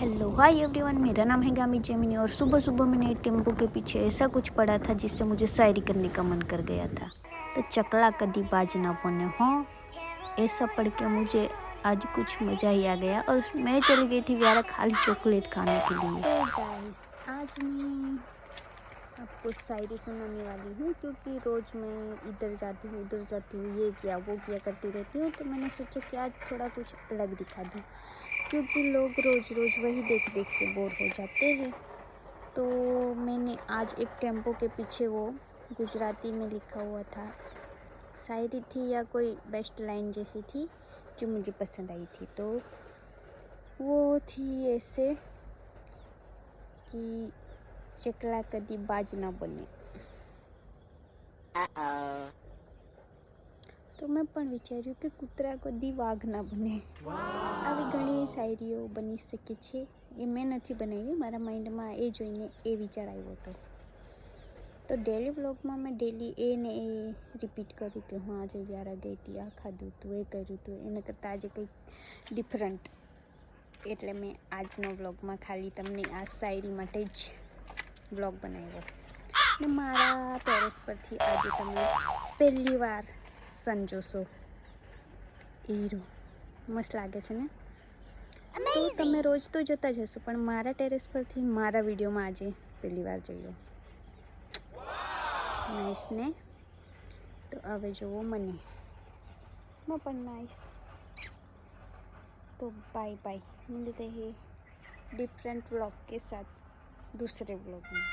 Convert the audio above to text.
Hello hi everyone, मेरा नाम है गामी जेमिनी और सुबह सुबह मैंने टेम्पो के पीछे ऐसा कुछ पढ़ा था जिससे मुझे शायरी करने का मन कर गया था। तो चकला कदी बाज ना बने हो, ऐसा पढ़ के मुझे आज कुछ मज़ा ही आ गया और मैं चली गई थी व्यारा खाली चॉकलेट खाने के लिए। तो गाइस, आज मैं आपको शायरी सुनाने वाली हूँ क्योंकि रोज़ मैं इधर जाती हूँ उधर जाती हूँ, ये किया वो किया करती रहती हूँ। तो मैंने सोचा कि आज थोड़ा कुछ अलग दिखा दूँ क्योंकि लोग रोज़ रोज़ वही देख देख के बोर हो जाते हैं। तो मैंने आज एक टेम्पो के पीछे वो गुजराती में लिखा हुआ था, शायरी थी या कोई बेस्ट लाइन जैसी थी जो मुझे पसंद आई थी। तो वो थी ऐसे कि चकला कदी बाज ना बने। તો મેં પણ વિચાર્યું કે કૂતરા કદી વાઘ ના બને. આવી ઘણી શાયરીઓ બની શકે છે. એ મેં નથી બનાવી, મારા માઇન્ડમાં એ જોઈને એ વિચાર આવ્યો હતો. તો ડેલી વ્લોગમાં મેં ડેલી એ ને એ રિપીટ કર્યું કે હું આજે વ્યારા ગઈ હતી, આ ખાધું હતું, એ કર્યું હતું. એના કરતાં આજે કંઈક ડિફરન્ટ, એટલે મેં આજનો વ્લોગમાં ખાલી તમને આ શાયરી માટે જ વ્લોગ બનાવ્યો. ને મારા ટેરેસ પરથી આજે તમે પહેલી વાર સન જોશો. હીરો મસ્ત લાગે છે ને? તો તમે રોજ તો જોતા જ હશો, પણ મારા ટેરેસ પરથી મારા વિડીયોમાં આજે પહેલી વાર જોયો. નાઇસ ને? तो હવે જોવો મને, मैं પણ नाइस। तो बाय बाय, मिलते हैं डिफरेंट व्लॉग के साथ दूसरे व्लॉग में।